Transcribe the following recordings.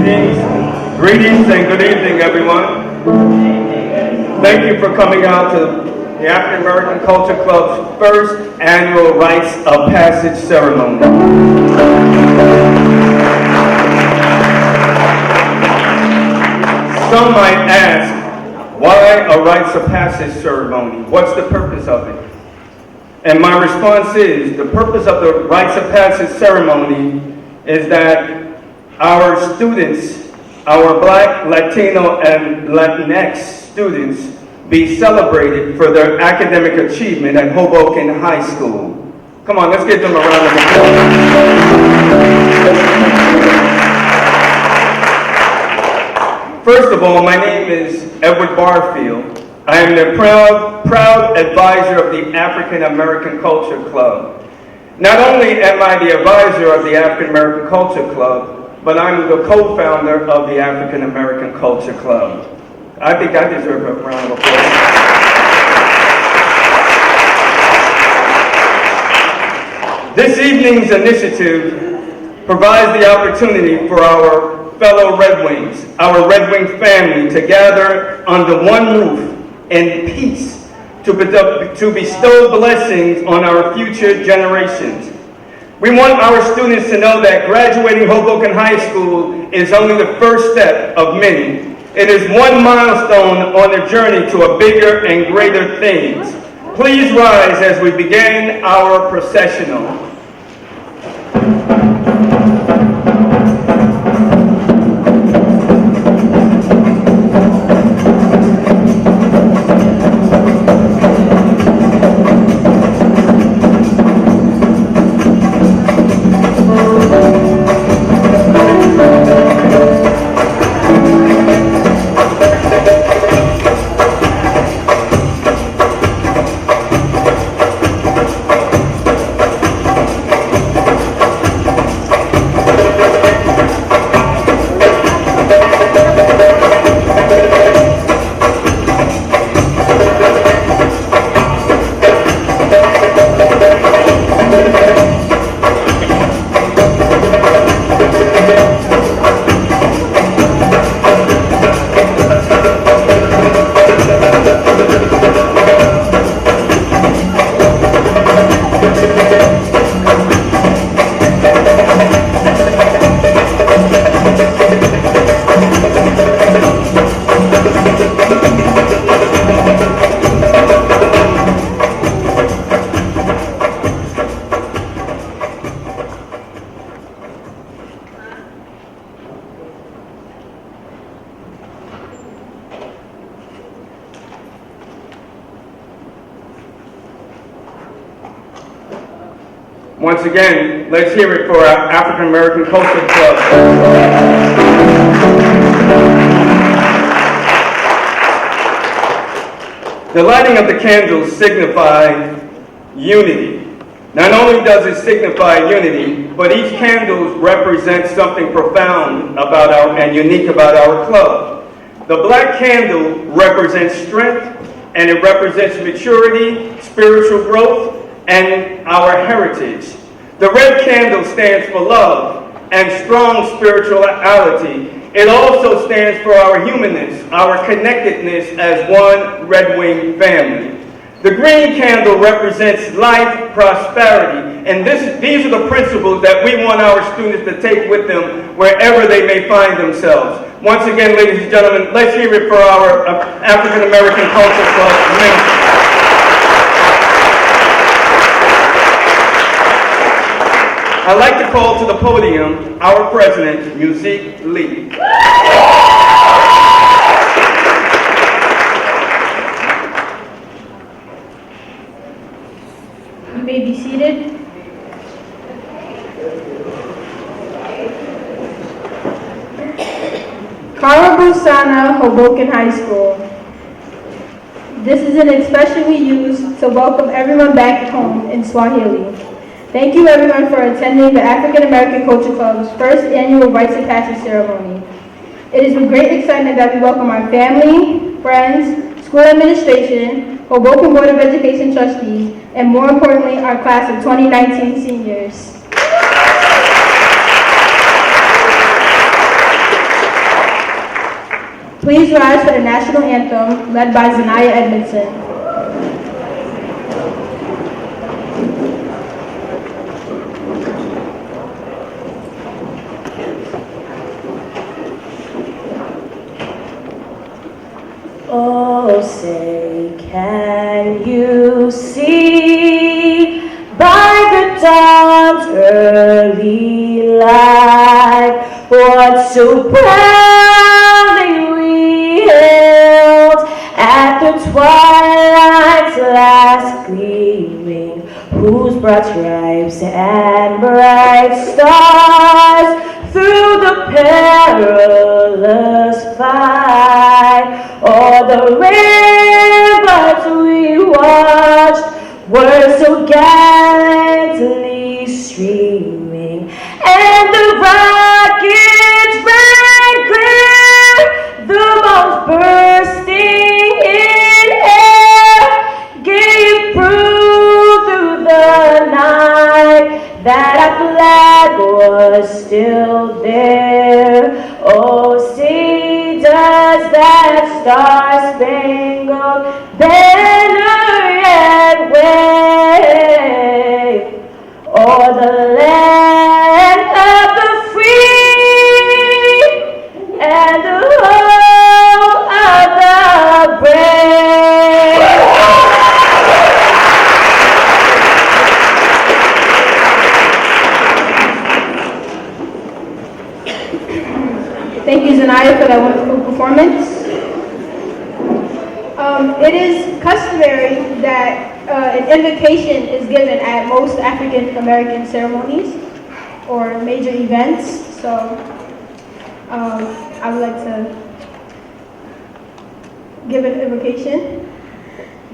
Greetings and good evening, everyone. Thank you for coming out to the African American Culture Club's first annual Rites of Passage ceremony. Some might ask, why a Rites of Passage ceremony? What's the purpose of it? And my response is, the purpose of the Rites of Passage ceremony is that our students, our Black, Latino, and Latinx students be celebrated for their academic achievement at Hoboken High School. Come on, let's give them a round of applause. First of all, my name is Edward Barfield. I am the proud advisor of the African American Culture Club. Not only am I the advisor of the African American Culture Club, but I'm the co-founder of the African American Culture Club. I think I deserve a round of applause. This evening's initiative provides the opportunity for our fellow Red Wings, our Red Wing family, to gather under one roof in peace to bestow blessings on our future generations. We want our students to know that graduating Hoboken High School is only the first step of many. It is one milestone on the journey to a bigger and greater things. Please rise as we begin our processional. Once again, let's hear it for our African American Culture Club. The lighting of the candles signify unity. Not only does it signify unity, but each candle represents something profound about and unique about our club. The black candle represents strength, and it represents maturity, spiritual growth, and our heritage. The red candle stands for love and strong spirituality. It also stands for our humanness, our connectedness as one Red Wing family. The green candle represents life, prosperity, and these are the principles that we want our students to take with them wherever they may find themselves. Once again, ladies and gentlemen, let's hear it for our African American Culture Club members. I'd like to call to the podium our president, Musique Lee. You may be seated. Karabusana, Hoboken High School. This is an expression we use to welcome everyone back home in Swahili. Thank you everyone for attending the African American Culture Club's first annual Rites of Passage ceremony. It is with great excitement that we welcome our family, friends, school administration, Hoboken Board of Education trustees, and more importantly, our class of 2019 seniors. Please rise for the national anthem led by Zanaya Edmondson. Oh, say, can you see by the dawn's early light what so proudly we hailed at the twilight's last gleaming, whose broad stripes and bright stars through the perilous fight, all the rivers we watched were so gallantly streaming, and the rockets ran clear, the bombs bursting in air gave proof through the night that our flag was still there. Oh, see, does that star-spangled banner yet wave o'er the land of the free and the home of the brave? Thank you, Zanaya, for that wonderful performance. It is customary that an invocation is given at most African American ceremonies or major events. So I would like to give an invocation.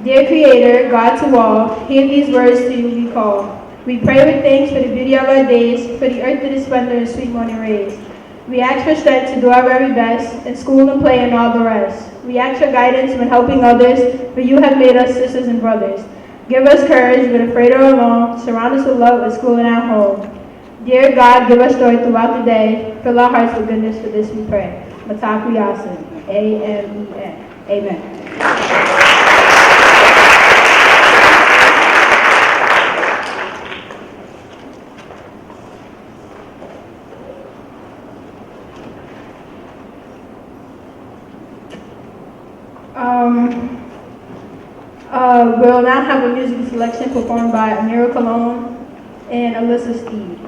Dear Creator, God to all, hear these words to you we call. We pray with thanks for the beauty of our days, for the earth with its splendor and sweet morning rays. We ask for strength to do our very best in school and play and all the rest. We ask for guidance when helping others, for you have made us sisters and brothers. Give us courage when afraid or alone. Surround us with love at school and at home. Dear God, give us joy throughout the day. Fill our hearts with goodness, for this we pray. Mataku Yasin. A-M-E-N. Amen. We'll now have a musical selection performed by Amira Cologne and Alyssa Steed.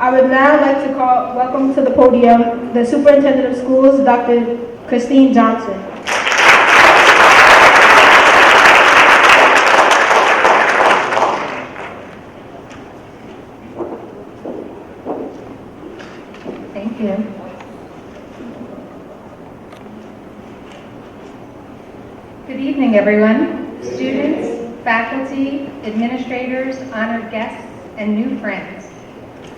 I would now like to welcome to the podium the Superintendent of Schools, Dr. Christine Johnson. Thank you. Good evening, everyone. Students, faculty, administrators, honored guests, and new friends.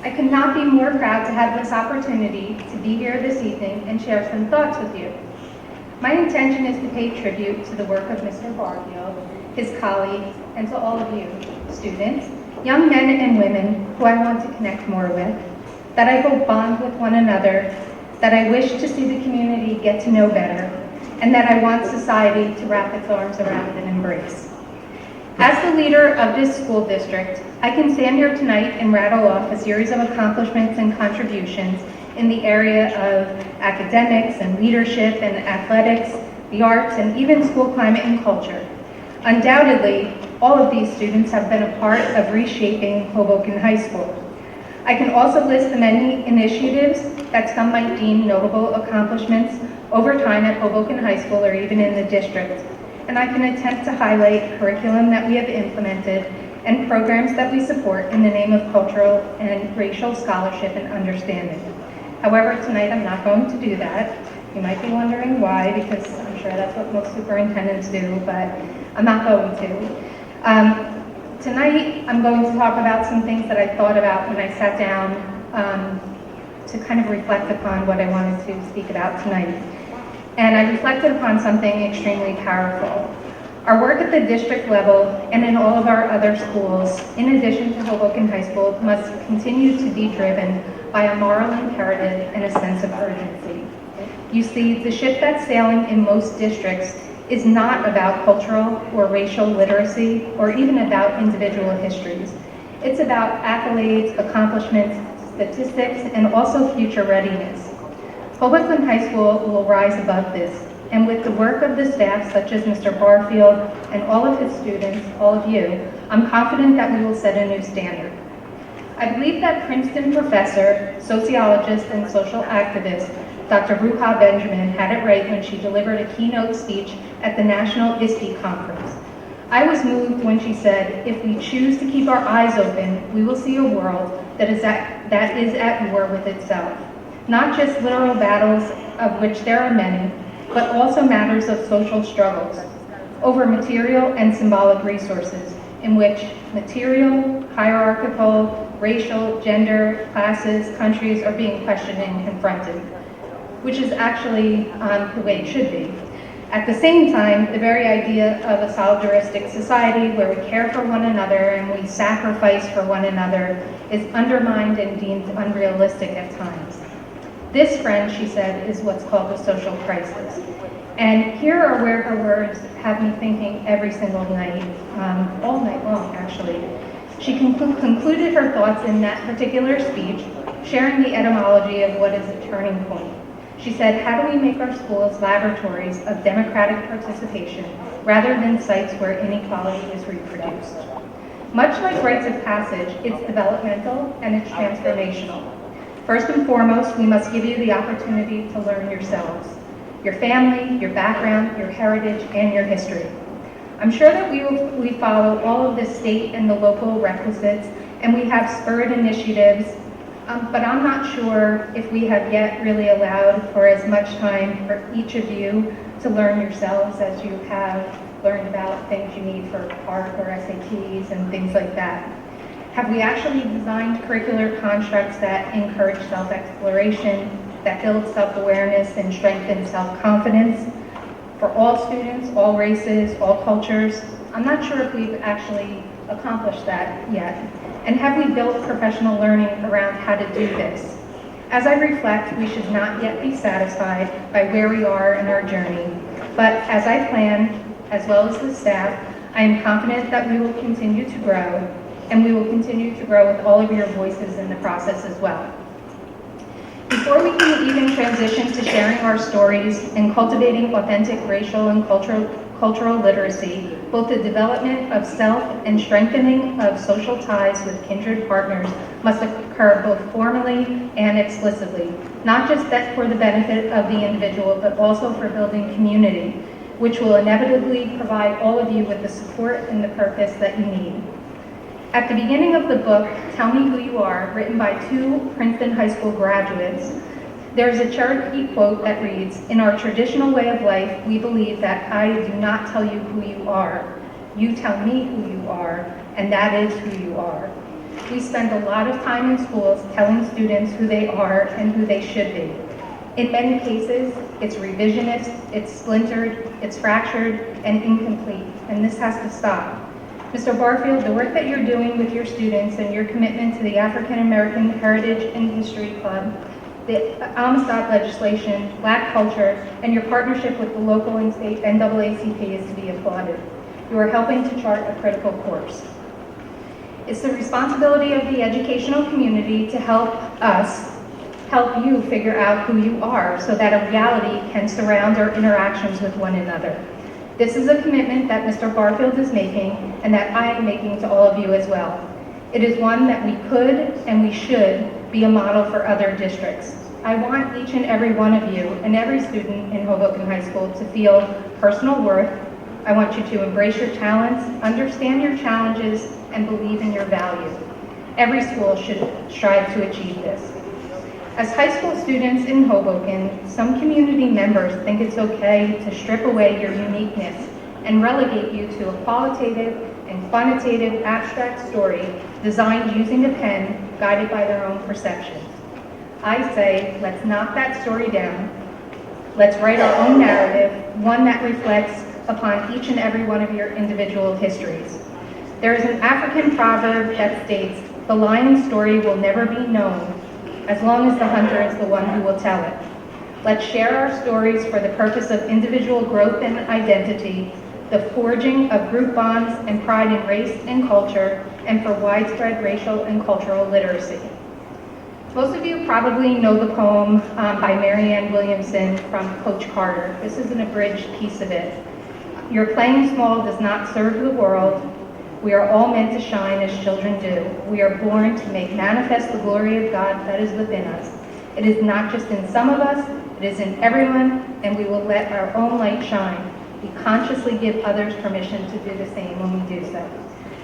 I could not be more proud to have this opportunity to be here this evening and share some thoughts with you. My intention is to pay tribute to the work of Mr. Barfield, his colleagues, and to all of you, students, young men and women who I want to connect more with, that I hope bond with one another, that I wish to see the community get to know better, and that I want society to wrap its arms around and embrace. As the leader of this school district, I can stand here tonight and rattle off a series of accomplishments and contributions in the area of academics and leadership and athletics, the arts, and even school climate and culture. Undoubtedly, all of these students have been a part of reshaping Hoboken High School. I can also list the many initiatives that some might deem notable accomplishments over time at Hoboken High School or even in the district. And I can attempt to highlight curriculum that we have implemented and programs that we support in the name of cultural and racial scholarship and understanding. However, tonight I'm not going to do that. You might be wondering why, because I'm sure that's what most superintendents do, but I'm not going to. Tonight I'm going to talk about some things that I thought about when I sat down to kind of reflect upon what I wanted to speak about tonight. And I reflected upon something extremely powerful. Our work at the district level and in all of our other schools, in addition to Hoboken High School, must continue to be driven by a moral imperative and a sense of urgency. You see, the ship that's sailing in most districts is not about cultural or racial literacy or even about individual histories. It's about accolades, accomplishments, statistics, and also future readiness. Hoboken High School will rise above this, and with the work of the staff such as Mr. Barfield and all of his students, all of you, I'm confident that we will set a new standard. I believe that Princeton professor, sociologist, and social activist, Dr. Ruha Benjamin had it right when she delivered a keynote speech at the National ISTE Conference. I was moved when she said, if we choose to keep our eyes open, we will see a world that is at war with itself. Not just literal battles, of which there are many, but also matters of social struggles over material and symbolic resources, in which material, hierarchical, racial, gender, classes, countries are being questioned and confronted, which is actually the way it should be. At the same time, the very idea of a solidaristic society where we care for one another and we sacrifice for one another is undermined and deemed unrealistic at times. This, friend, she said, is what's called a social crisis. And here are where her words have me thinking every single night, all night long, actually. She concluded her thoughts in that particular speech sharing the etymology of what is a turning point. She said, how do we make our schools laboratories of democratic participation rather than sites where inequality is reproduced? Much like rites of passage, it's developmental and it's transformational. First and foremost, we must give you the opportunity to learn yourselves, your family, your background, your heritage, and your history. I'm sure that we follow all of the state and the local requisites, and we have spurred initiatives, but I'm not sure if we have yet really allowed for as much time for each of you to learn yourselves as you have learned about things you need for art or SATs and things like that. Have we actually designed curricular constructs that encourage self-exploration, that build self-awareness and strengthen self-confidence for all students, all races, all cultures? I'm not sure if we've actually accomplished that yet. And have we built professional learning around how to do this? As I reflect, we should not yet be satisfied by where we are in our journey, but as I plan, as well as the staff, I am confident that we will continue to grow, and we will continue to grow with all of your voices in the process as well. Before we can even transition to sharing our stories and cultivating authentic racial and cultural literacy, both the development of self and strengthening of social ties with kindred partners must occur both formally and explicitly, not just that for the benefit of the individual, but also for building community, which will inevitably provide all of you with the support and the purpose that you need. At the beginning of the book, Tell Me Who You Are, written by 2 Princeton High School graduates, there's a Cherokee quote that reads, "In our traditional way of life, we believe that I do not tell you who you are. You tell me who you are, and that is who you are." We spend a lot of time in schools telling students who they are and who they should be. In many cases, it's revisionist, it's splintered, it's fractured, and incomplete, and this has to stop. Mr. Barfield, the work that you're doing with your students and your commitment to the African American Heritage and History Club, the Amistad legislation, Black culture, and your partnership with the local and state NAACP is to be applauded. You are helping to chart a critical course. It's the responsibility of the educational community to help you figure out who you are so that a reality can surround our interactions with one another. This is a commitment that Mr. Barfield is making and that I am making to all of you as well. It is one that we could and we should be a model for other districts. I want each and every one of you and every student in Hoboken High School to feel personal worth. I want you to embrace your talents, understand your challenges, and believe in your value. Every school should strive to achieve this. As high school students in Hoboken, some community members think it's okay to strip away your uniqueness and relegate you to a qualitative and quantitative abstract story designed using a pen, guided by their own perceptions. I say, let's knock that story down. Let's write our own narrative, one that reflects upon each and every one of your individual histories. There is an African proverb that states, "The lion's story will never be known as long as the hunter is the one who will tell it." Let's share our stories for the purpose of individual growth and identity, the forging of group bonds and pride in race and culture, and for widespread racial and cultural literacy. Most of you probably know the poem by Marianne Williamson from Coach Carter. This is an abridged piece of it. "Your playing small does not serve the world. We are all meant to shine as children do. We are born to make manifest the glory of God that is within us. It is not just in some of us, it is in everyone, and we will let our own light shine. We consciously give others permission to do the same when we do so.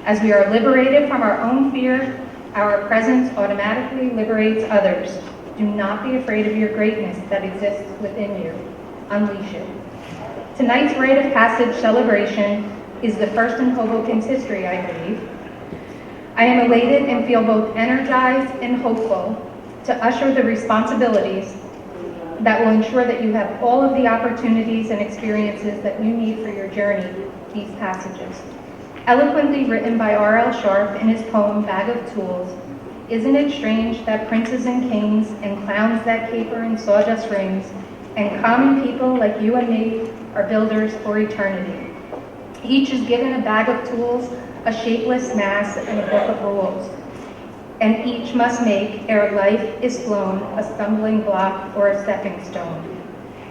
As we are liberated from our own fear, our presence automatically liberates others. Do not be afraid of your greatness that exists within you. Unleash it." Tonight's rite of passage celebration is the first in Hoboken's history, I believe. I am elated and feel both energized and hopeful to usher the responsibilities that will ensure that you have all of the opportunities and experiences that you need for your journey, these passages. Eloquently written by R.L. Sharp in his poem, Bag of Tools, isn't it strange that princes and kings and clowns that caper in sawdust rings and common people like you and me are builders for eternity. Each is given a bag of tools, a shapeless mass, and a book of rules. and each must make ere life is flown a stumbling block or a stepping stone.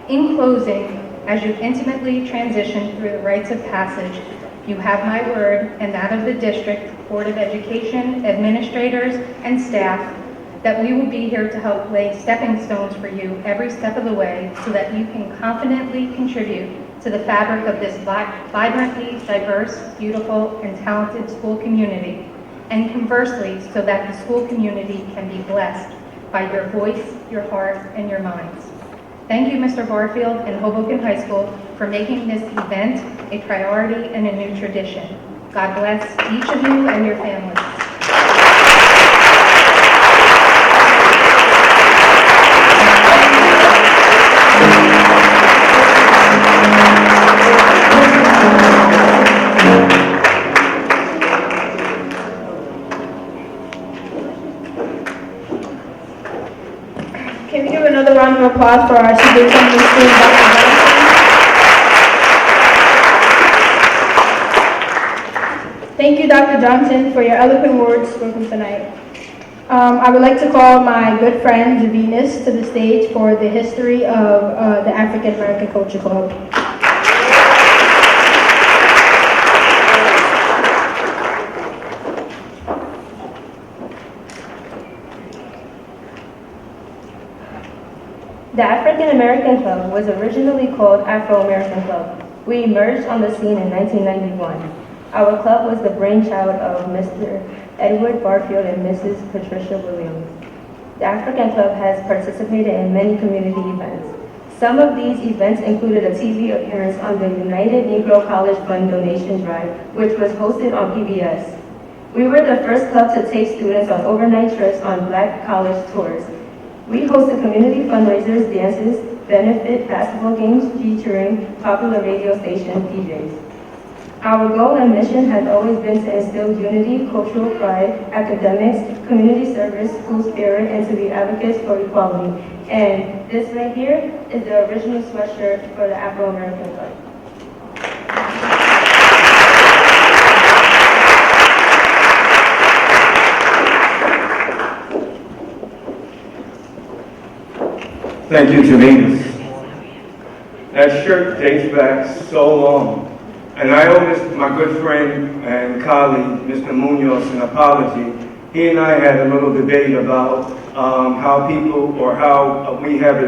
In closing, as you intimately transition through the rites of passage, you have my word and that of the District Board of Education, administrators, and staff that we will be here to help lay stepping stones for you every step of the way so that you can confidently contribute to the fabric of this vibrantly diverse, beautiful, and talented school community, and conversely, so that the school community can be blessed by your voice, your heart, and your minds. Thank you, Mr. Barfield and Hoboken High School, for making this event a priority and a new tradition. God bless each of you and your families. Can we give another round of applause for our superintendent student, Dr. Johnson? Thank you, Dr. Johnson, for your eloquent words spoken tonight. I would like to call my good friend, Javinus, to the stage for the history of the African American Culture Club. The African American Club was originally called Afro-American Club. We emerged on the scene in 1991. Our club was the brainchild of Mr. Edward Barfield and Mrs. Patricia Williams. The African Club has participated in many community events. Some of these events included a TV appearance on the United Negro College Fund donation drive, which was hosted on PBS. We were the first club to take students on overnight trips on Black college tours. We hosted community fundraisers, dances, benefit basketball games featuring popular radio station DJs. Our goal and mission has always been to instill unity, cultural pride, academics, community service, school spirit, and to be advocates for equality. And this right here is the original sweatshirt for the Afro-American Club. Thank you, Javinus. That shirt dates back so long. And I owe my good friend and colleague, Mr. Munoz, an apology. He and I had a little debate about how people, or how we have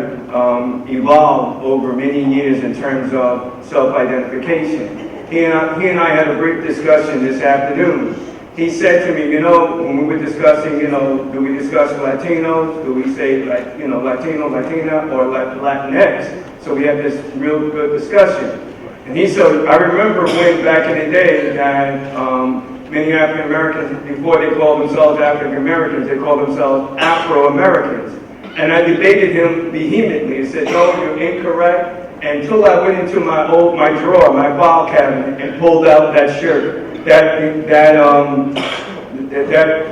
evolved over many years in terms of self-identification. He and I had a brief discussion this afternoon. He said to me, when we were discussing, do we discuss Latinos? Do we say, Latino, Latina, or Latinx? So we had this real good discussion. And he said, I remember when back in the day that many African Americans, before they called themselves African Americans, they called themselves Afro-Americans. And I debated him vehemently. He said, no, you're incorrect. Until I went into my drawer, my file cabinet, and pulled out that shirt, that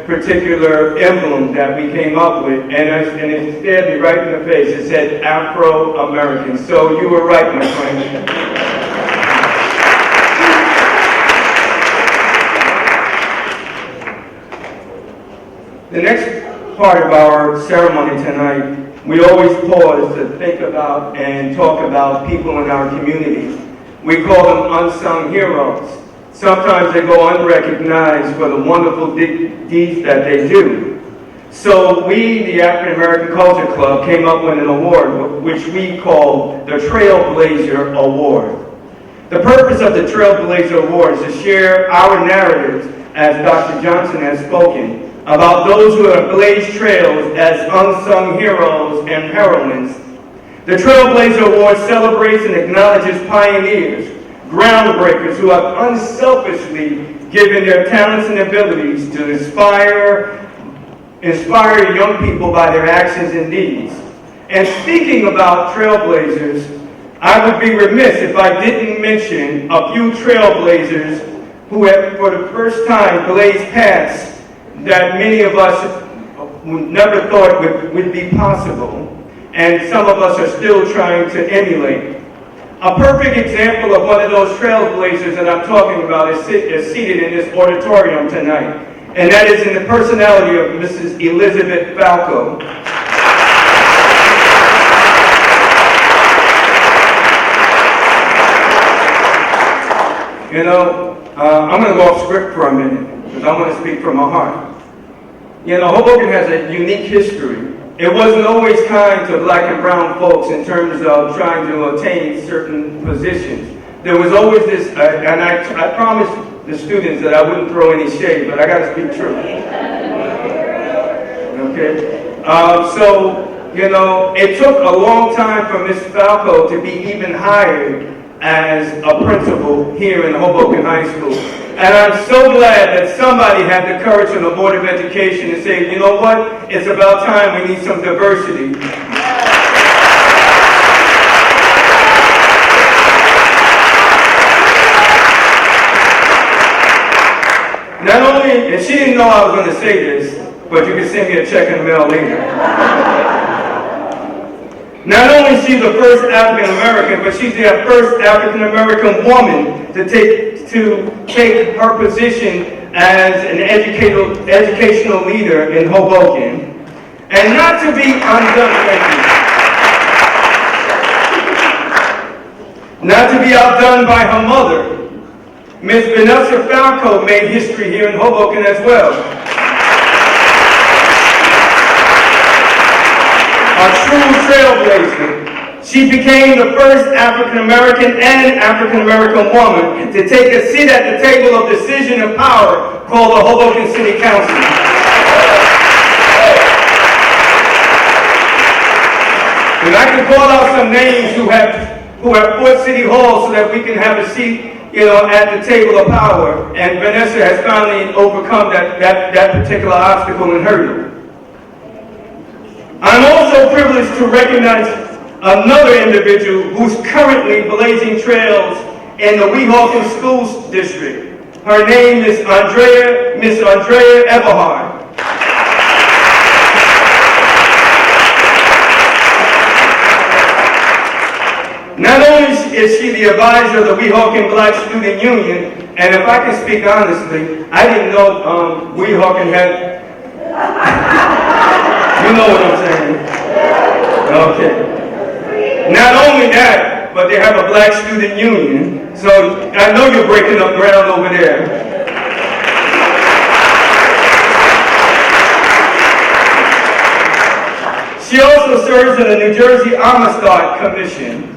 particular emblem that we came up with, and it stared me right in the face. It said Afro-American. So you were right, my friend. The next part of our ceremony tonight, we always pause to think about and talk about people in our community. We call them unsung heroes. Sometimes they go unrecognized for the wonderful deeds that they do. So we, the African American Culture Club, came up with an award which we call the Trailblazer Award. The purpose of the Trailblazer Award is to share our narratives, as Dr. Johnson has spoken, about those who have blazed trails as unsung heroes and heroines. The Trailblazer Award celebrates and acknowledges pioneers, groundbreakers who have unselfishly given their talents and abilities to inspire young people by their actions and deeds. And speaking about trailblazers, I would be remiss if I didn't mention a few trailblazers who have, for the first time, blazed paths that many of us never thought would be possible, and some of us are still trying to emulate. A perfect example of one of those trailblazers that I'm talking about is seated in this auditorium tonight. and that is in the personality of Mrs. Elizabeth Falco. You know, I'm going to go off script for a minute, because I want to speak from my heart. You know, Hoboken has a unique history. It wasn't always kind to black and brown folks in terms of trying to attain certain positions. There was always this, and I promised the students that I wouldn't throw any shade, but I got to speak truth. Okay? So, you know, it took a long time for Ms. Falco to be even hired as a principal here in Hoboken High School. And I'm so glad that somebody had the courage on the Board of Education to say, you know what, it's about time we need some diversity. Not only, and she didn't know I was going to say this, but you can send me a check in the mail later. Not only is she the first African American, but she's the first African American woman to take her position as an educational leader in Hoboken. And not to be undone, not to be outdone by her mother, Ms. Vanessa Falco made history here in Hoboken as well. A true trailblazer. She became the first African American and African American woman to take a seat at the table of decision and power called the Hoboken City Council. And I can call out some names who have fought City Hall so that we can have a seat, you know, at the table of power. And Vanessa has finally overcome that particular obstacle and hurdle. I'm also privileged to recognize another individual who's currently blazing trails in the Weehawken Schools District. Her name is Miss Andrea Everhard. Not only is she the advisor of the Weehawken Black Student Union, and if I can speak honestly, I didn't know Weehawken had... You know what I'm saying? Okay. Not only that, but they have a black student union. So I know you're breaking up ground over there. She also serves on the New Jersey Amistad Commission.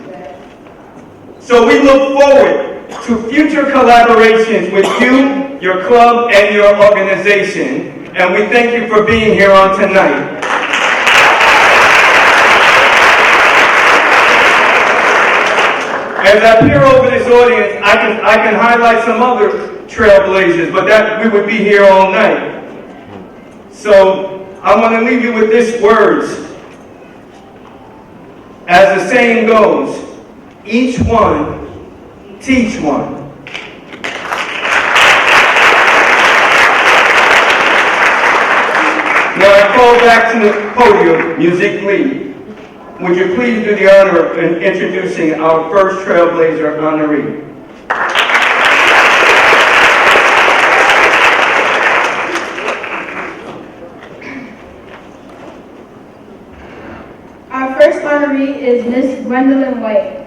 So we look forward to future collaborations with you, your club, and your organization. And we thank you for being here on tonight. As I peer over this audience, I can highlight some other trailblazers, but that we would be here all night. So I want to leave you with these words. As the saying goes, each one, teach one. Now I call back to the podium, Music Lead. Would you please do the honor of introducing our first Trailblazer honoree? Our first honoree is Miss Gwendolyn White.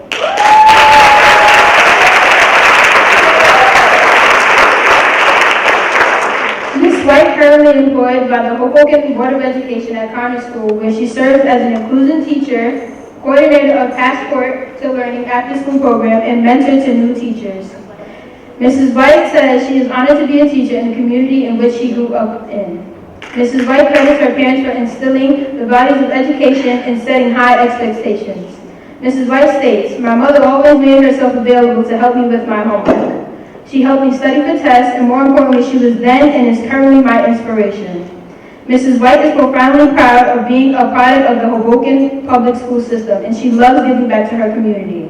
Ms. White currently employed by the Hoboken Board of Education at Connor School, where she serves as an inclusion teacher, coordinator of Passport to Learning after-school program, and mentor to new teachers. Mrs. White says she is honored to be a teacher in the community in which she grew up in. Mrs. White credits her parents for instilling the values of education and setting high expectations. Mrs. White states, "My mother always made herself available to help me with my homework. She helped me study for tests, and more importantly, she was then and is currently my inspiration." Mrs. White is profoundly proud of being a product of the Hoboken public school system, and she loves giving back to her community.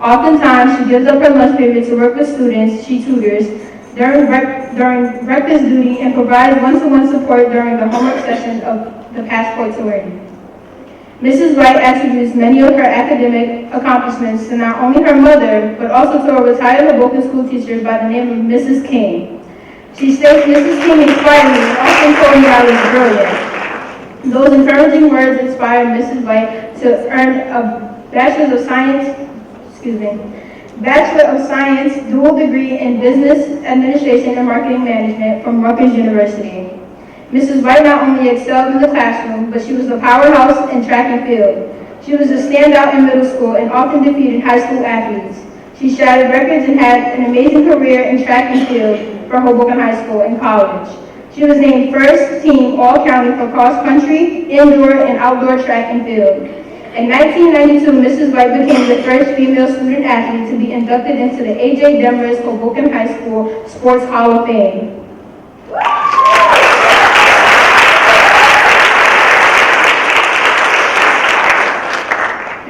Oftentimes, she gives up her lunch period to work with students she tutors during breakfast duty and provides one-to-one support during the homework session of the Passport to Learning. Mrs. White attributes many of her academic accomplishments to not only her mother, but also to a retired Hoboken school teacher by the name of Mrs. King. She states, Mrs. King inspired me and often told me I was brilliant. Those encouraging words inspired Mrs. White to earn a Bachelor of Science dual degree in Business Administration and Marketing Management from Rutgers University. Mrs. White not only excelled in the classroom, but she was a powerhouse in track and field. She was a standout in middle school and often defeated high school athletes. She shattered records and had an amazing career in track and field for Hoboken High School and college. She was named first team all-county for cross-country, indoor, and outdoor track and field. In 1992, Mrs. White became the first female student athlete to be inducted into the A.J. Demers Hoboken High School Sports Hall of Fame.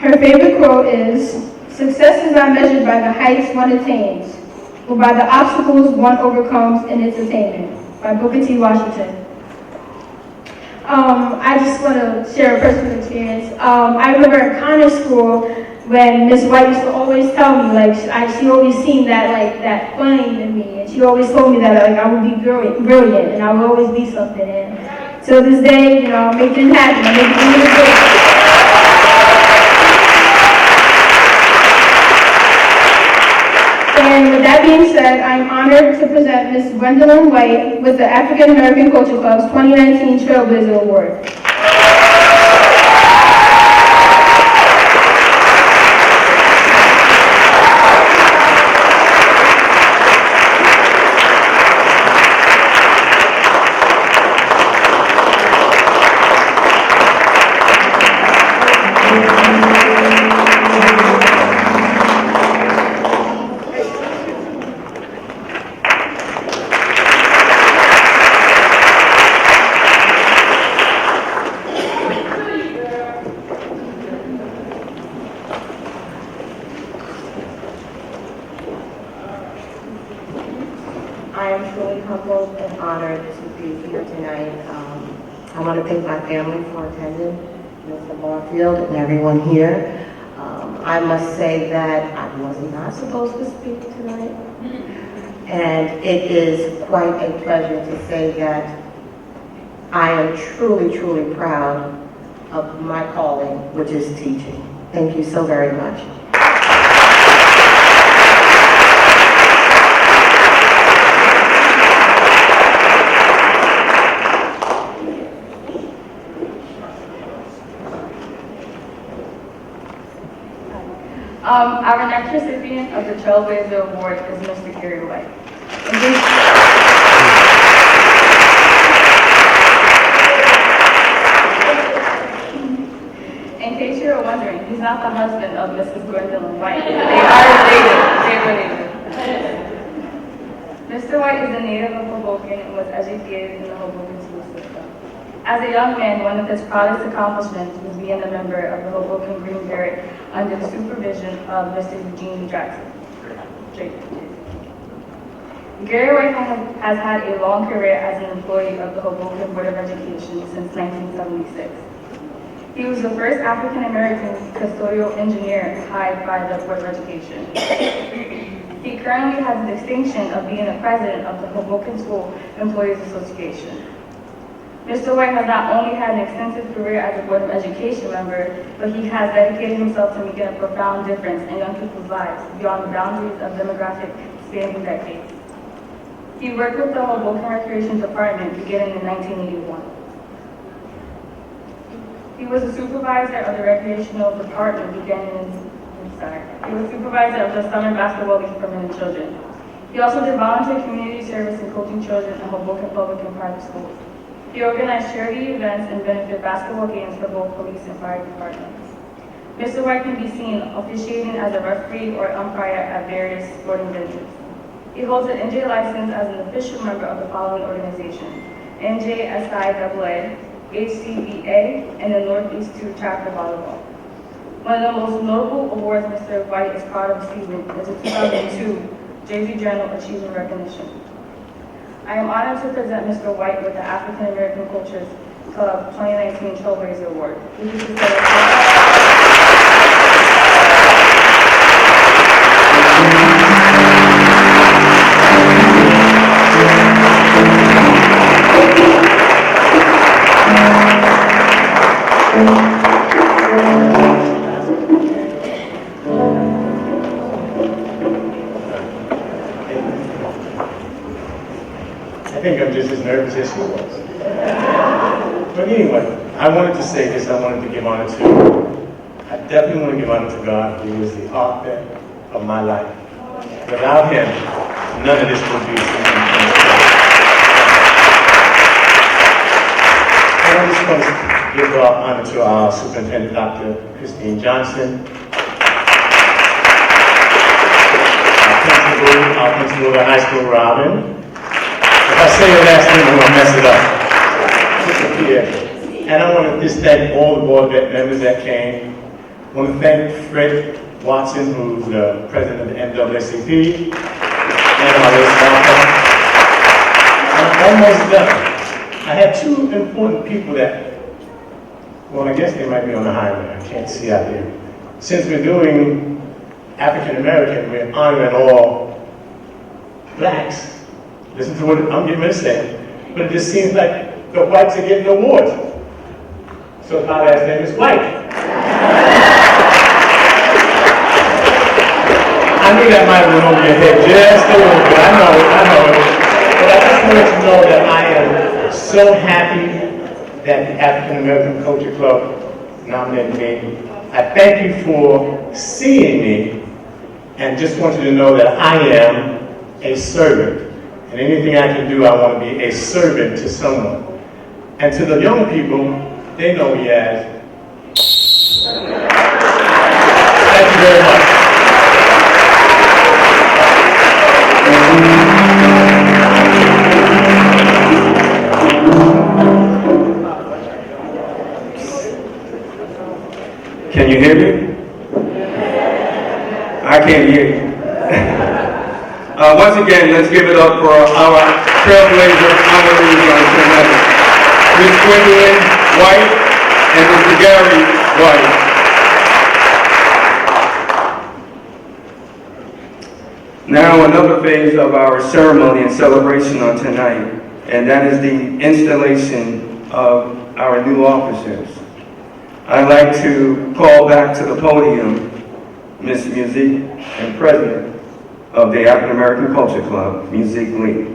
Her favorite quote is, "Success is not measured by the heights one attains, but by the obstacles one overcomes in its attainment," by Booker T. Washington. I just want to share a personal experience. I remember in Connor School when Miss White used to always tell me, like, she always seen that flame in me, and she always told me that, like, I would be brilliant, and I would always be something. And till this day, you know, I make things happen. I make things good. And with that being said, I'm honored to present Ms. Gwendolyn White with the African American Culture Club's 2019 Trailblazer Award. I am truly humbled and honored to be here tonight. I want to thank my family for attending, Mr. Barfield and everyone here. I must say that I was not supposed to speak tonight, and it is quite a pleasure to say that I am truly, truly proud of my calling, which is teaching. Thank you so very much. Our next recipient of the Trailblazer Award is Mr. Gary White. In case you were wondering, he's not the husband of Mrs. Gwendolyn White. They are related. They were related. Mr. White is a native of Hoboken and was educated in the Hoboken school system. As a young man, one of his proudest accomplishments was being a member of the Hoboken Green Beret under the supervision of Mr. Eugene Jackson. Gary White has had a long career as an employee of the Hoboken Board of Education since 1976. He was the first African American custodial engineer hired by the Board of Education. He currently has the distinction of being the president of the Hoboken School Employees Association. Mr. White has not only had an extensive career as a Board of Education member, but he has dedicated himself to making a profound difference in young people's lives beyond the boundaries of demographic spanning decades. He worked with the Hoboken Recreation Department beginning in 1981. He was a supervisor of the Recreational Department he was supervisor of the Summer Basketball League for Men and Children. He also did volunteer community service in coaching children in Hoboken public and private schools. He organized charity events and benefit basketball games for both police and fire departments. Mr. White can be seen officiating as a referee or umpire at various sporting venues. He holds an NJ license as an official member of the following organizations: NJSIAA, HCBA, and the Northeast 2 Chapter Volleyball. One of the most notable awards Mr. White is proud of receiving is the 2002 JV Journal Achievement Recognition. I am honored to present Mr. White with the African American Cultures Club 2019 Trailblazer Award. think I'm just as nervous as she was. But anyway, I wanted to say this. I wanted to give honor to, I definitely want to give honor to God, who is the author of my life. Without him, none of this would be. And I just want to give honor to our superintendent, Dr. Christine Johnson, our principal of the high school, Robin. If I say your last name, I'm going to mess it up. Yeah. And I want to just thank all the board members that came. I want to thank Fred Watson, who's the president of the NAACP, and our list I'm almost done. I have two important people that, well, I guess they might be on the highway. I can't see out there. Since we're doing African American, we're honoring all blacks. Listen to what I'm getting ready to say. But it just seems like the whites are getting awards. So my last name is White. I knew that might have went over your head just a little bit. I know it. But I just wanted to know that I am so happy that the African American Culture Club nominated me. I thank you for seeing me, and just want you to know that I am a servant. And anything I can do, I want to be a servant to someone. And to the young people, they know me as. Thank you very much. Can you hear me? I can't hear you. Once again, let's give it up for our trailblazer honorees on tonight. Ms. Gwendolyn White and Mr. Gary White. Now another phase of our ceremony and celebration on tonight, and that is the installation of our new officers. I'd like to call back to the podium Ms. Musique and President of the African American Culture Club, Musique Lee.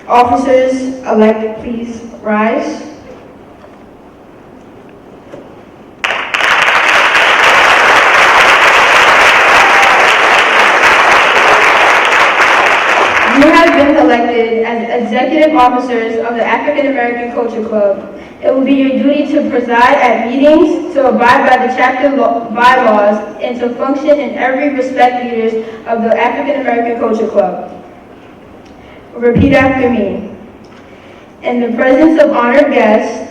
Officers-elect, please rise. You have been elected as executive officers of the African American Culture Club. It will be your duty to preside at meetings, to abide by the chapter bylaws, and to function in every respect leaders of the African American Culture Club. Repeat after me. In the presence of honored guests,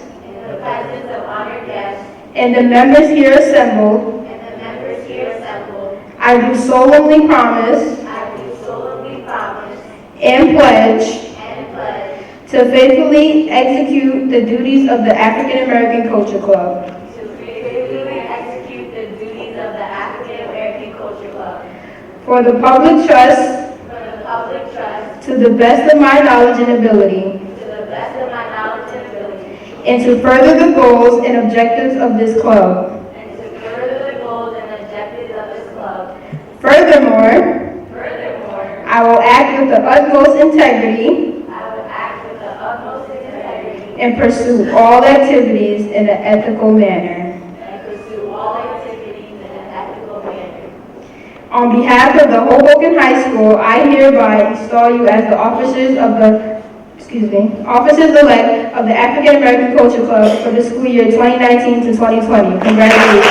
and the members here assembled, I do solemnly promise and pledge to faithfully execute the duties of the African American Culture Club. For the public trust, to the best of my knowledge and ability, and to further the goals and objectives of this club. Furthermore, I will act with the utmost integrity and pursue all activities in an ethical manner. On behalf of the Hoboken High School, I hereby install you as the officers-elect of the African American Culture Club for the school year 2019 to 2020. Congratulations.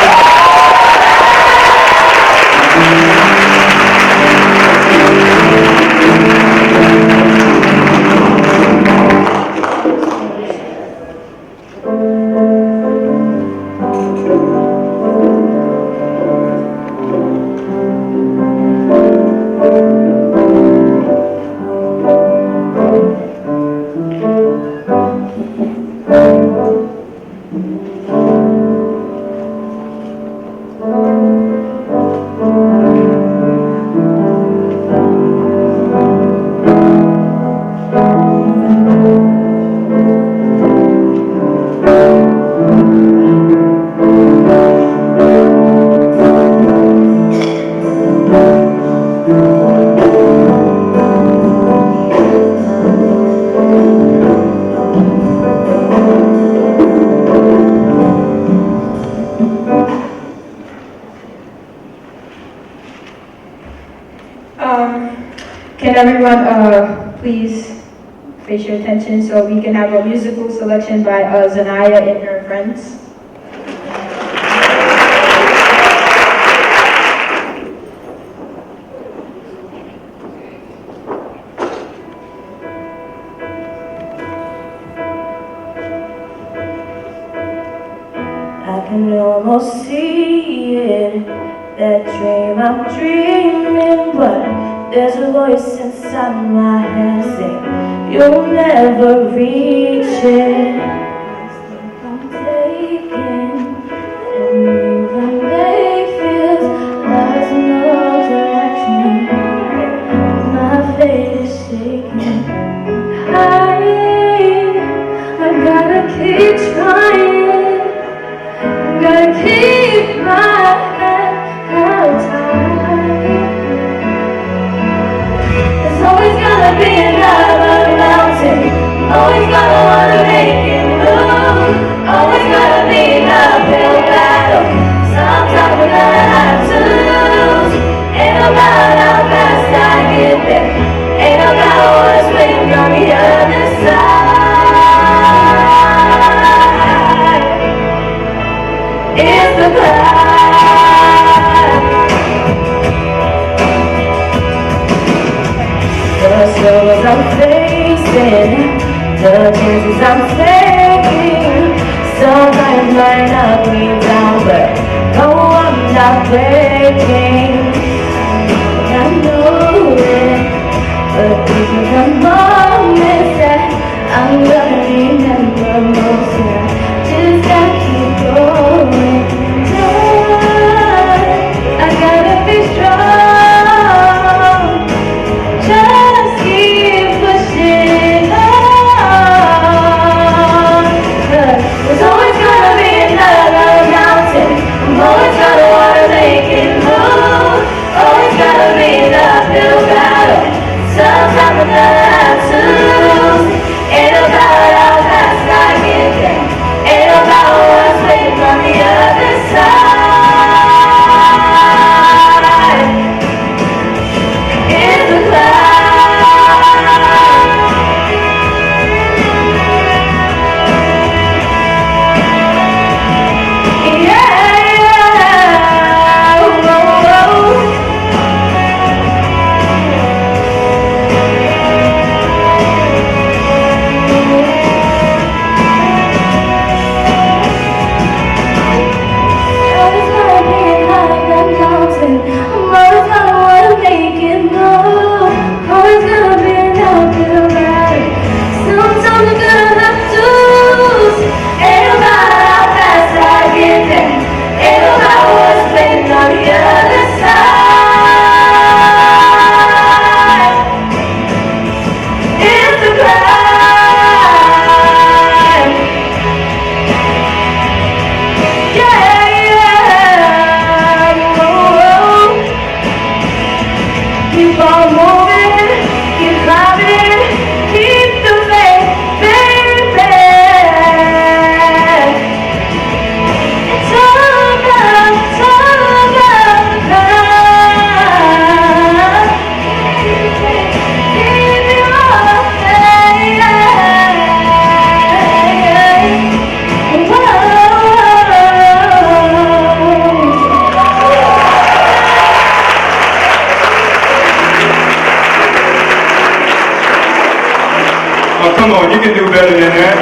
Can everyone please face your attention so we can have a musical selection by Zanaya and her friends. I can almost see it, that dream I'm dreaming, but there's a voice inside my head saying, you'll never reach it. I'm taking and moving, they feel lost no direction. My faith is shaking. I gotta keep trying. Gotta keep my head held high. There's always gonna be another mountain. Always gonna wanna make it move. Always gonna be an uphill battle. Sometimes we're gonna have to lose. Ain't about how fast I get there. Ain't about what's waiting on the other side. It's the climb. The struggles I'm facing, the chances I'm taking, sometimes might knock me down, but no, I'm not breaking. I know it, but these are the moments that I'm gonna remember most. Just gotta keep going. I gotta be strong. Just keep pushing on. 'Cause there's always gonna be another mountain. I'm always gonna wanna make it move. Always gonna be an uphill battle. Sometimes I'm gonna have to lose. Ain't about how fast I get there. Ain't about what's waiting on the other side. It's the climb. Yeah, whoa, whoa. Always gonna be another mountain. I'm always gonna wanna make it move. Always gonna be an uphill battle. Sometimes I'm gonna have to lose. Ain't about how fast I get there. Ain't about what's waiting on the other side. It's the climb. Yeah, whoa. Keep on moving, keep climbing, keep the faith, baby. It's all about the climb. Keep your faith. Whoa. Oh, come on, you can do better than that.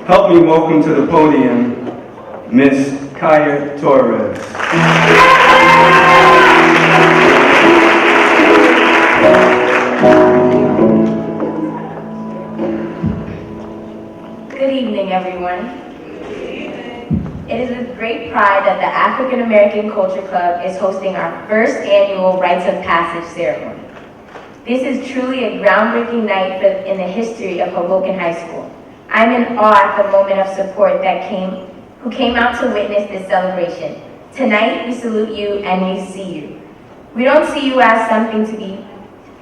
Help me welcome to the podium, Miss Kaya Torres. Good evening, everyone. It is with great pride that the African American Culture Club is hosting our first annual Rites of Passage ceremony. This is truly a groundbreaking night in the history of Hoboken High School. I'm in awe at the moment of support who came out to witness this celebration. Tonight, we salute you and we see you. We don't see you as something to be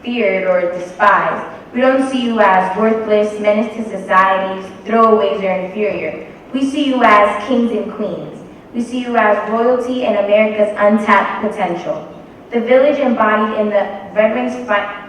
feared or despised, We don't see you as worthless, menace to society, throwaways, or inferior. We see you as kings and queens. We see you as royalty and America's untapped potential. The village embodied in the Red Wings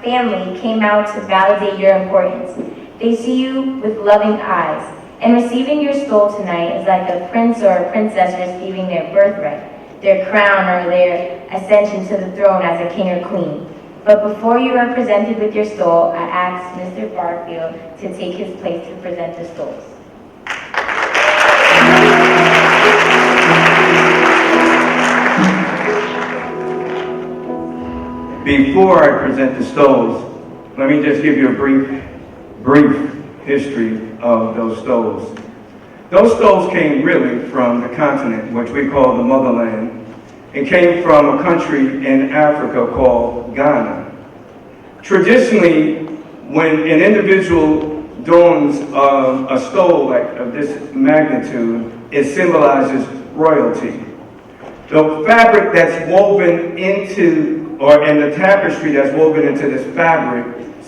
family came out to validate your importance. They see you with loving eyes, and receiving your stole tonight is like a prince or a princess receiving their birthright, their crown, or their ascension to the throne as a king or queen. But before you are presented with your stole, I ask Mr. Barfield to take his place to present the stoles. Before I present the stoles, let me just give you a brief history of those stoles. Those stoles came really from the continent, which we call the motherland. It came from a country in Africa called Ghana. Traditionally, when an individual dons a stole like of this magnitude, it symbolizes royalty. The fabric that's woven into, and the tapestry that's woven into this fabric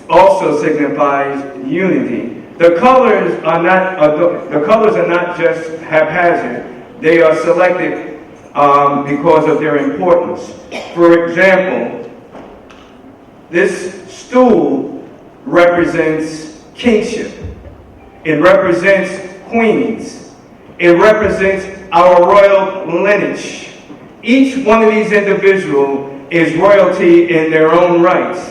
also signifies unity. The colors are not just haphazard. They are selected because of their importance. For example, this stool represents kingship. It represents queens. It represents our royal lineage. Each one of these individuals is royalty in their own rights.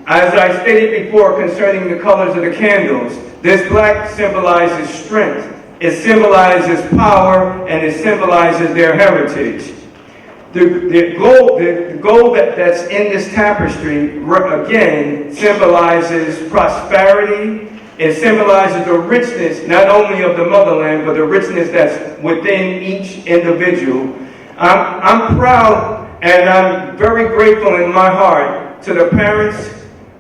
As I stated before concerning the colors of the candles, this black symbolizes strength. It symbolizes power, and it symbolizes their heritage. The gold that's in this tapestry, again, symbolizes prosperity. It symbolizes the richness, not only of the motherland, but the richness that's within each individual. I'm proud and I'm very grateful in my heart to the parents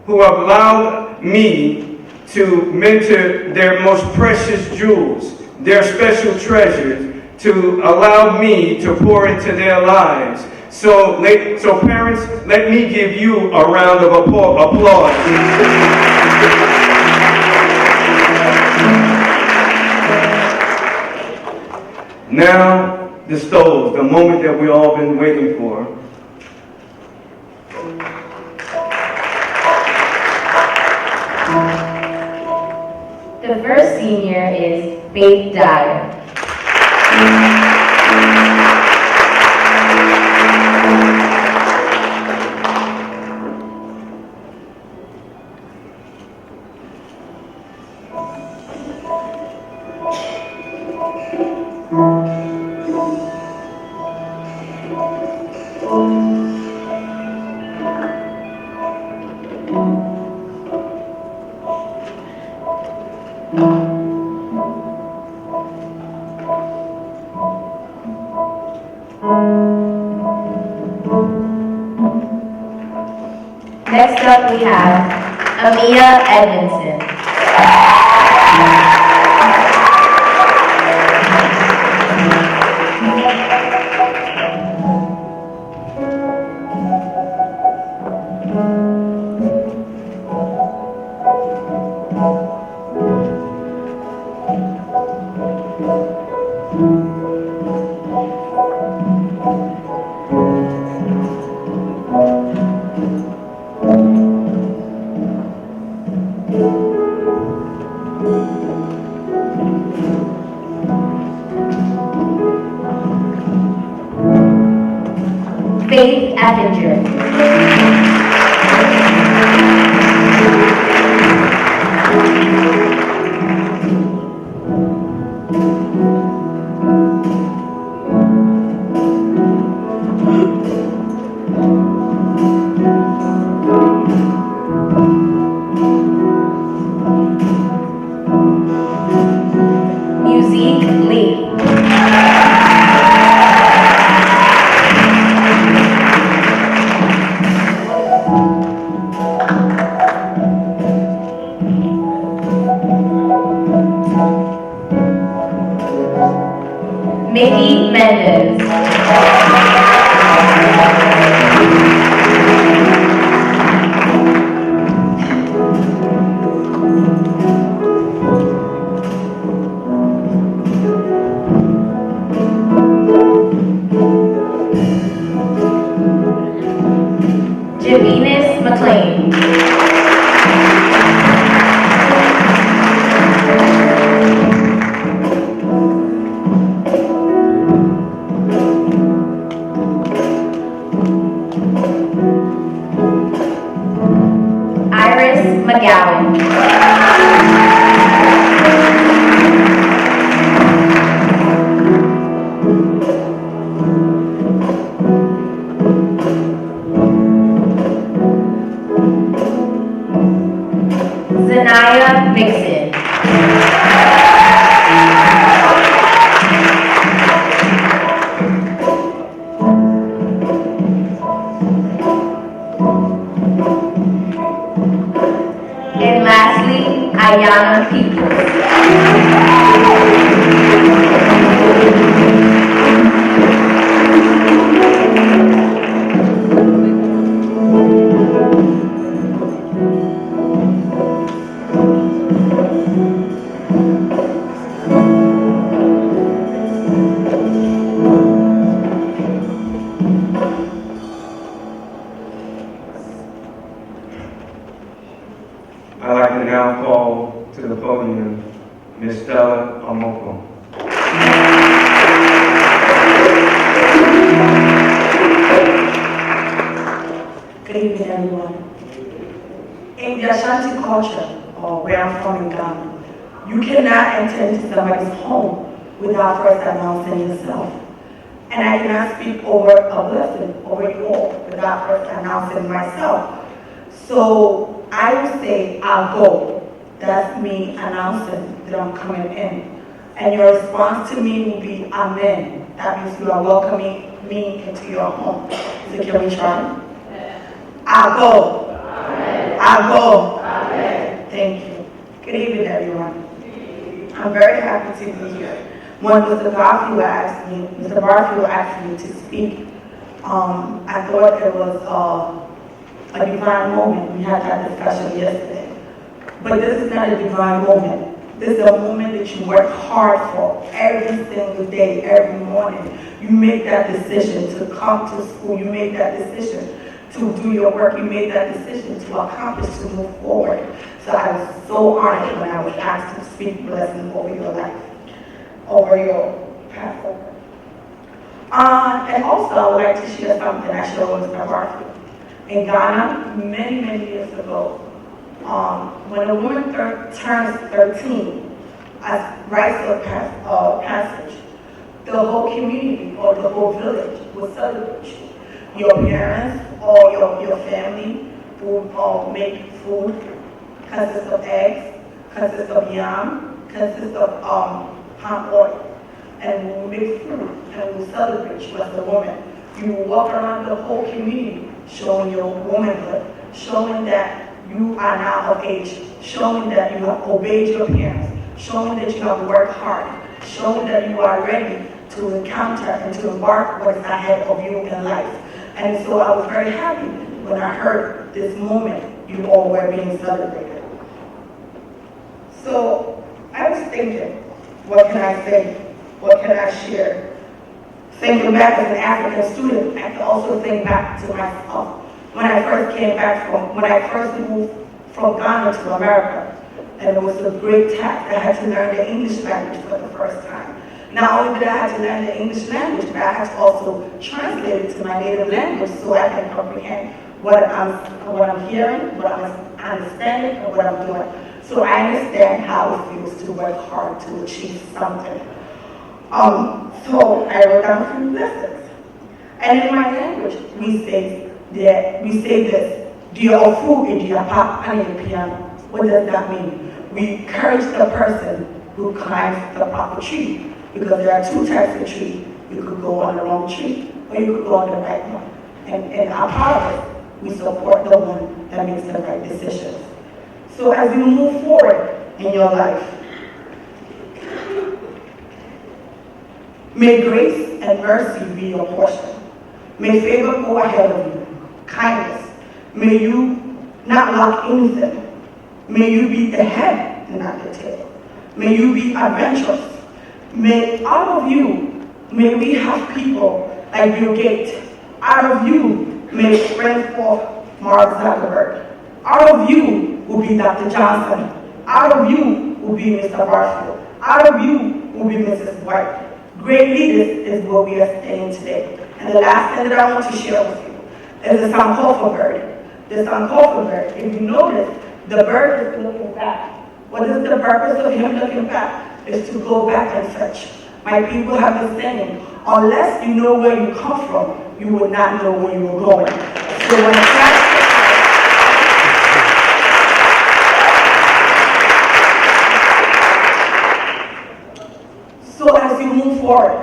who have allowed me to mentor their most precious jewels, their special treasures, to allow me to pour into their lives. So parents, let me give you a round of applause. Now, the stoles, the moment that we've all been waiting for. The first senior is Faith Dyer. Next up we have Amia Edmondson. Faith Appinger. Musique Lee. Mickey Mendez. Zanaya Mixon. And lastly, Ayana Peoples. I'd like to now call to the podium Ms. Stella Amoko. Good evening, everyone. In the Ashanti culture, or where I'm from in Ghana, you cannot enter into somebody's home without first announcing yourself. And I cannot speak over a blessing over you all without first announcing myself. So I will say, I'll go. That's me announcing that I'm coming in. And your response to me will be, Amen. That means you are welcoming me into your home. So can we try? I'll go. I'll go. Thank you. Good evening, everyone. I'm very happy to be here. When Mr. Barfield asked me to speak, I thought it was a divine moment. We had that discussion yesterday. But this is not a divine moment. This is a moment that you work hard for every single day, every morning. You make that decision to come to school. You make that decision to do your work. You made that decision to accomplish, to move forward. So I was so honored when I was asked to speak blessing over your life, over your path. And also I would like to share something I shared with Mr. Barfield. In Ghana, many, many years ago, when a woman turns 13, as rites of passage, the whole community or the whole village will celebrate you. Your parents or your family will make food, consists of eggs, consists of yam, consists of palm oil. And we'll make food and we'll celebrate you as a woman. You will walk around the whole community showing your womanhood, showing that you are now of age, showing that you have obeyed your parents, showing that you have worked hard, showing that you are ready to encounter and to embark what is ahead of you in life. And so I was very happy when I heard this moment you all were being celebrated. So I was thinking, what can I say? What can I share? Thinking back as an African student, I can also think back to myself. When I first moved from Ghana to America, and it was a great task. I had to learn the English language for the first time. Not only did I have to learn the English language, but I had to also translate it to my native language so I can comprehend what I'm hearing, what I'm understanding, and what I'm doing. So I understand how it feels to work hard to achieve something. So I wrote down a few lessons. And in my language, we say this, dia ofu e dia pa ane piano. What does that mean? We encourage the person who climbs the proper tree, because there are two types of tree. You could go on the wrong tree, or you could go on the right one. And in our part of it, we support the one that makes the right decisions. So as you move forward in your life, may grace and mercy be your portion. May favor go ahead of you. Kindness. May you not lack anything. May you be the head and not the tail. May you be adventurous. May out of you, may we have people like Bill Gates. Out of you, may spring forth Mark Zuckerberg. Out of you will be Dr. Johnson. Out of you will be Mr. Barfield. Out of you will be Mrs. White. Great leaders is what we are saying today. And the last thing that I want to share with you is the Sankofa bird. The Sankofa bird, if you notice, The bird is looking back. What is the purpose of him looking back? Is to go back and fetch. My people have been saying, unless you know where you come from, you will not know where you are going. So when a flash So as you move forward,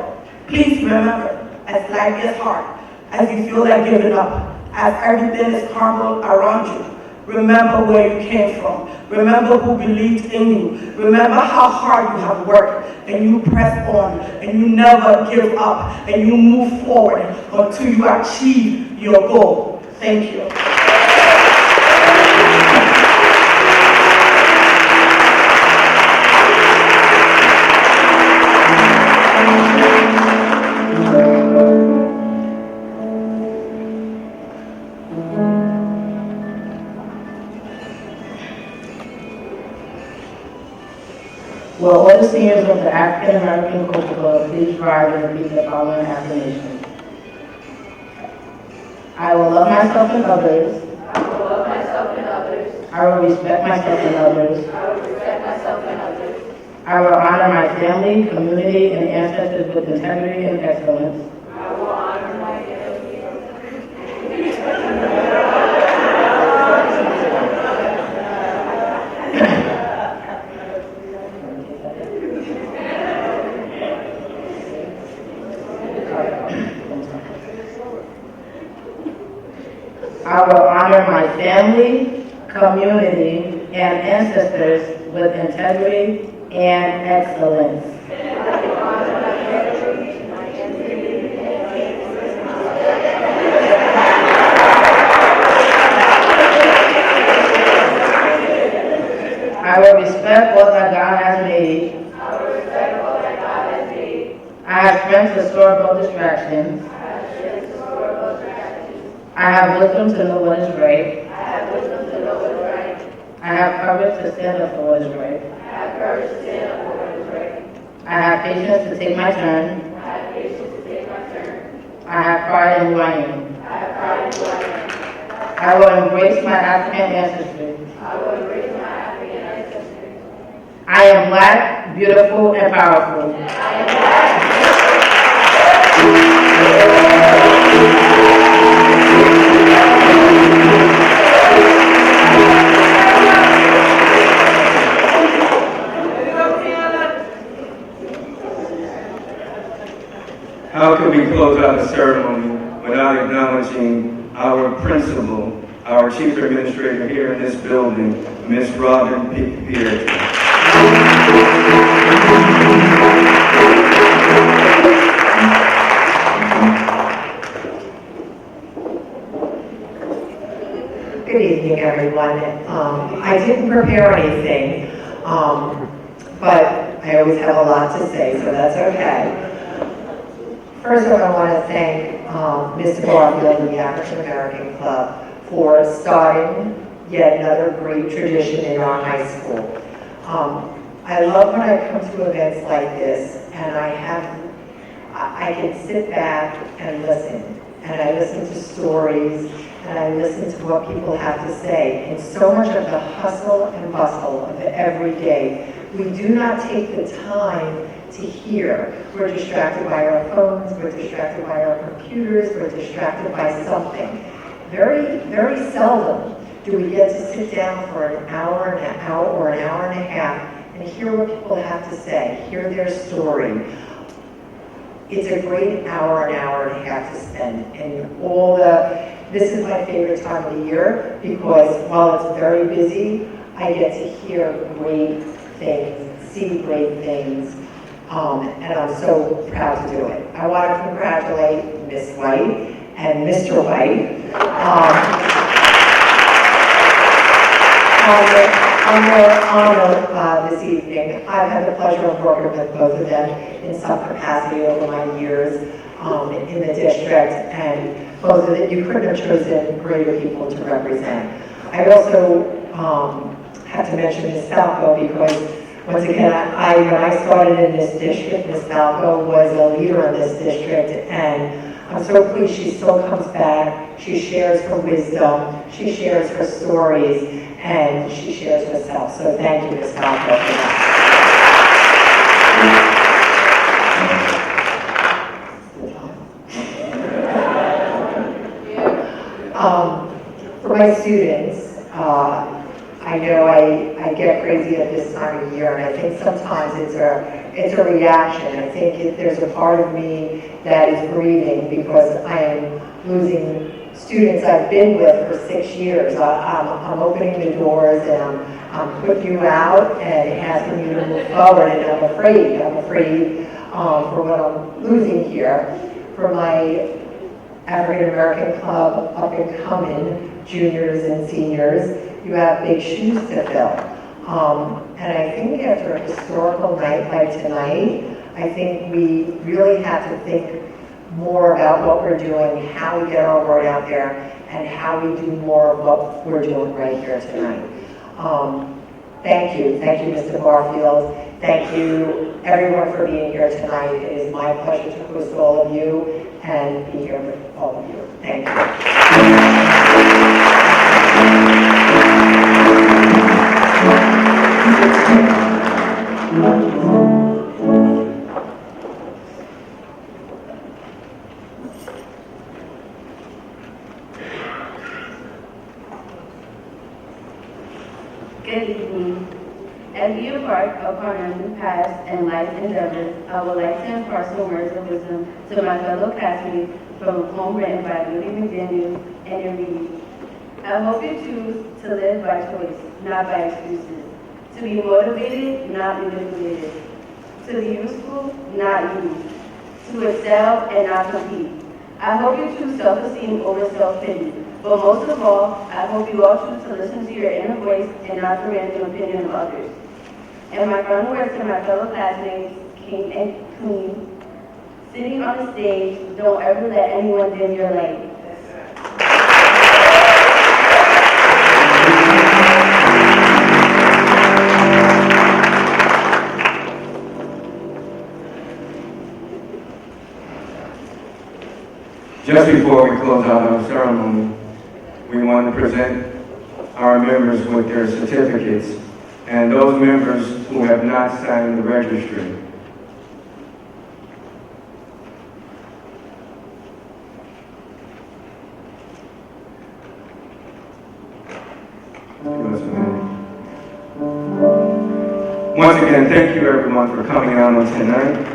please remember, as life gets hard, as you feel like giving up, as everything is crumbled around you, remember where you came from. Remember who believed in you. Remember how hard you have worked, and you press on, and you never give up, and you move forward until you achieve your goal. Thank you. Will all the seniors of the African American Culture Club please rise and repeat the following affirmations? I will love myself and others. I will love myself and others. I will respect myself and others. I will respect myself and others. I will honor my family, community, and ancestors with integrity and excellence. I will honor my family. I will honor my family, community, and ancestors with integrity and excellence. I will respect what that God has made. I have strength to store above distractions. I have wisdom to know what is right. I have courage to stand up for what is right. I have patience to take my turn. I have pride in who I am. I will embrace my African ancestry. I am Black, beautiful, and powerful. How can we close out the ceremony without acknowledging our principal, our chief administrator here in this building, Ms. Robin Pietri. Good evening, everyone. I didn't prepare anything, but I always have a lot to say, so that's okay. First of all, I want to thank Mr. Barfield and the African American Club for starting yet another great tradition in our high school. I love when I come to events like this, and I can sit back and listen. And I listen to stories, and I listen to what people have to say. And so much of the hustle and bustle of the everyday, we do not take the time to hear. We're distracted by our phones, we're distracted by our computers, we're distracted by something. Very, very seldom do we get to sit down for an hour or an hour and a half and hear what people have to say, hear their story. It's a great hour and a half to spend. And this is my favorite time of the year because while it's very busy, I get to hear great things, see great things, and I'm so proud to do it. I want to congratulate Ms. White and Mr. White on their honor this evening. I've had the pleasure of working with both of them in some capacity over my years in the district, and both of them, you couldn't have chosen greater people to represent. I also have to mention Ms. Falco because once again, when I started in this district, Ms. Falco was a leader in this district, and I'm so pleased she still comes back. She shares her wisdom, she shares her stories, and she shares herself. So thank you, Ms. Barfield, for that. For my students, I know I get crazy at this time of year, and I think sometimes it's a reaction. I think there's a part of me that is grieving because I am losing students I've been with for 6 years. I'm opening the doors and I'm putting you out and asking you to move forward, and I'm afraid for what I'm losing here. For my African American Club up and coming juniors and seniors, you have big shoes to fill. And I think after a historical night like tonight, I think we really have to think more about what we're doing, how we get our word out there, and how we do more of what we're doing right here tonight. Thank you, Mr. Barfield. Thank you, everyone, for being here tonight. It is my pleasure to host all of you and be here with all of you. Thank Good evening. As we embark upon our new paths and life endeavors, I would like to impart some words of wisdom to my fellow classmates from a poem written by Willie McDaniel and it reads, I hope you choose to live by choice, not by excuses. To be motivated, not manipulated. To be useful, not used. To excel and not compete. I hope you choose self-esteem over self-pity. But most of all, I hope you all choose to listen to your inner voice and not the random opinion of others. And my final words to my fellow classmates, king and queen, sitting on the stage, don't ever let anyone dim your light. Just before we close out our ceremony, we want to present our members with their certificates and those members who have not signed the registry. Give us a minute. Once again, thank you everyone for coming out on tonight.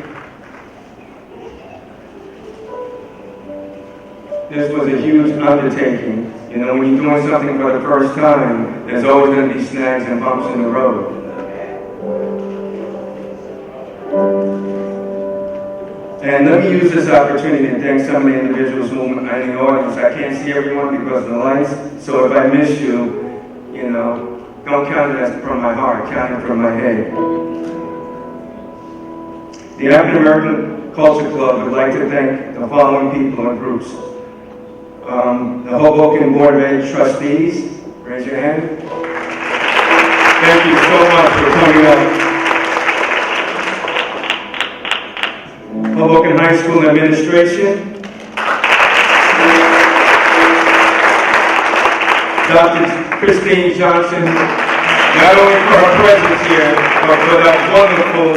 This was a huge undertaking. You know, when you're doing something for the first time, there's always going to be snags and bumps in the road. And let me use this opportunity to thank some of the individuals who are in the audience. I can't see everyone because of the lights, so if I miss you, you know, don't count it as from my heart, count it from my head. The African American Culture Club would like to thank the following people and groups. The Hoboken Board of Ed Trustees, raise your hand. Thank you so much for coming up. Hoboken High School Administration. Dr. Christine Johnson, not only for her presence here, but for that wonderful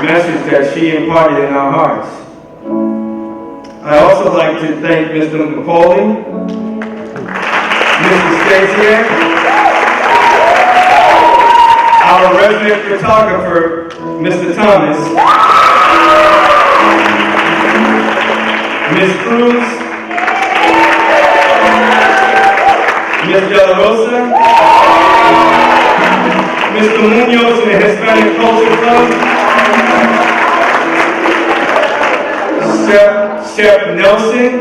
message that she imparted in our hearts. I also like to thank Mr. McCauley, Mrs. Stasiak, our resident photographer, Mr. Thomas, Ms. Cruz, Ms. De La Rosa, Mr. Munoz in the Hispanic Culture Club, Chef Nelson,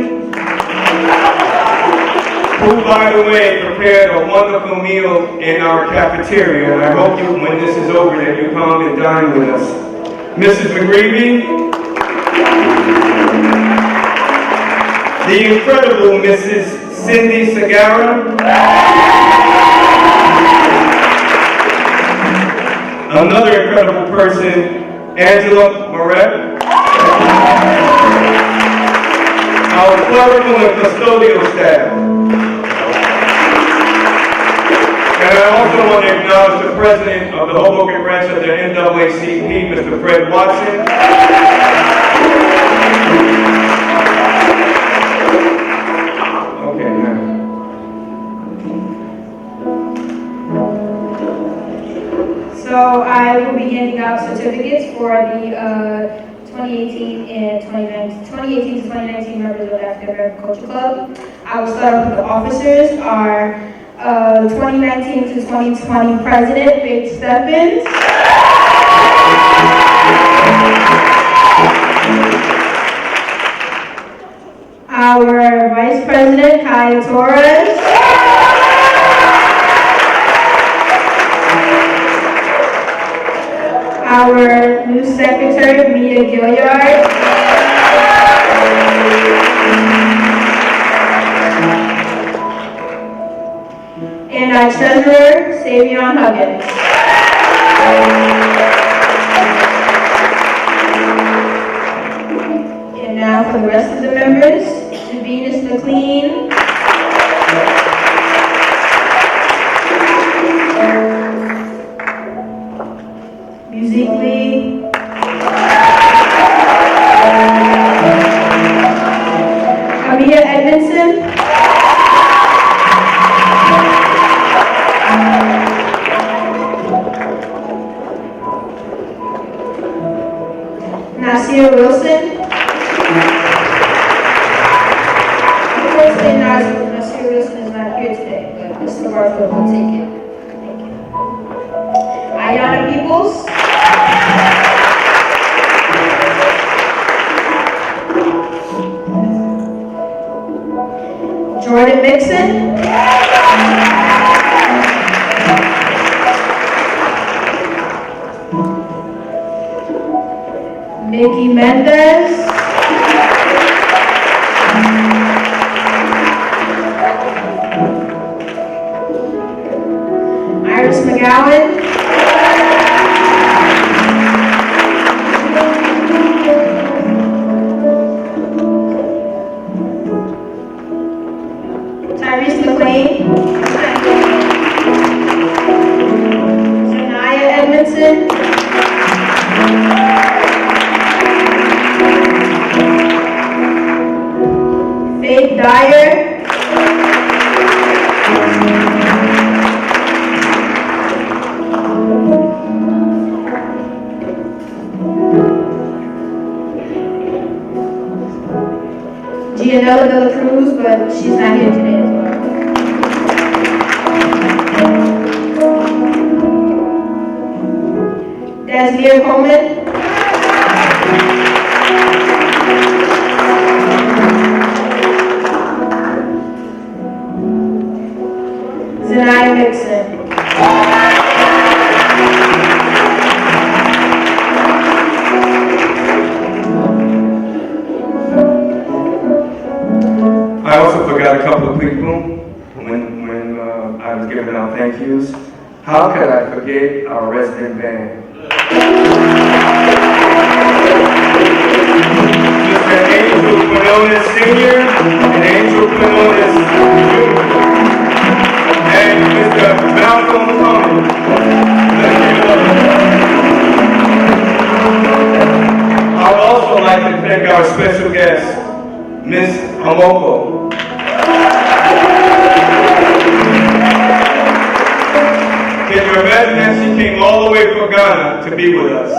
who, by the way, prepared a wonderful meal in our cafeteria. And I hope you, when this is over, that you come and dine with us. Mrs. McGreevy, the incredible Mrs. Cindy Segarra, another incredible person, Angela Moret, our clerical and custodial staff, And I also want to acknowledge the president of the Hoboken branch of the NAACP, Mr. Fred Watson. Okay, now. So I will be handing out certificates for the 2018 and 2018 to 2019 members of the African American Culture Club. I will start with the officers. Our 2019 to 2020 president, Faith Stephens. Our vice president, Kaya Torres. Our new secretary, Mia Gilliard. And our treasurer, Savion Huggins. And now for the rest of the members, Venus McLean. Musically. Amia Edmondson. Nasir Wilson. Unfortunately, Nasir Wilson is not here today, but Mr. Barfield will take it. Thank you. Ayana Peoples. Jordan Mixon. Mickey Mendez. Iris McGowan. Tyrese McLean. Zanaya Edmondson. Faith Dyer. Gianella de la Cruz, but she's not here today as well. Desmere Coleman. Zanaya Mixon. I also forgot a couple of people when I was giving out thank yous. How could I forget our resident band? Mr. Angel Quinones Sr. and Angel Quinones Jr. And Mr. Malcolm Cummings. I would also like to thank our special guest, Miss Amoko. Can you imagine that she came all the way from Ghana to be with us?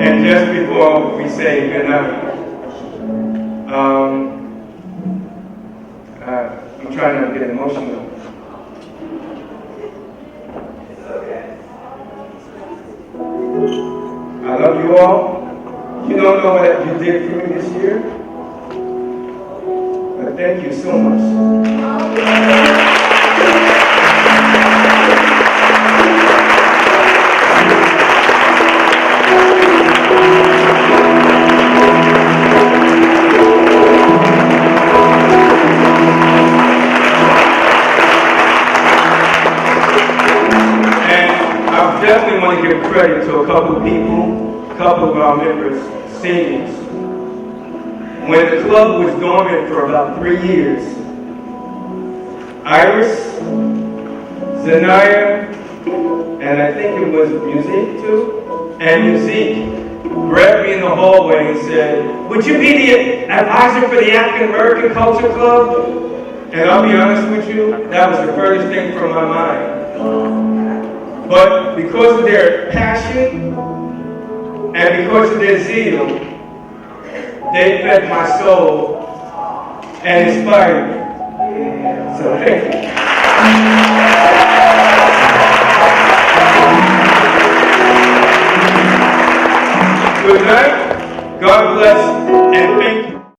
And just before we say goodnight, I'm trying not to get emotional. I love you all. You don't know what you did for me this year, but thank you so much. Definitely want to give credit to a couple of people, a couple of our members, seniors. when the club was dormant for about 3 years, Iris, Zanaya, and I think it was Musique too, and Musique grabbed me in the hallway and said, would you be the advisor for the African American Culture Club? And I'll be honest with you, that was the furthest thing from my mind. But because of their passion and because of their zeal, they fed my soul and inspired me. So thank you. Good night, God bless, and thank you.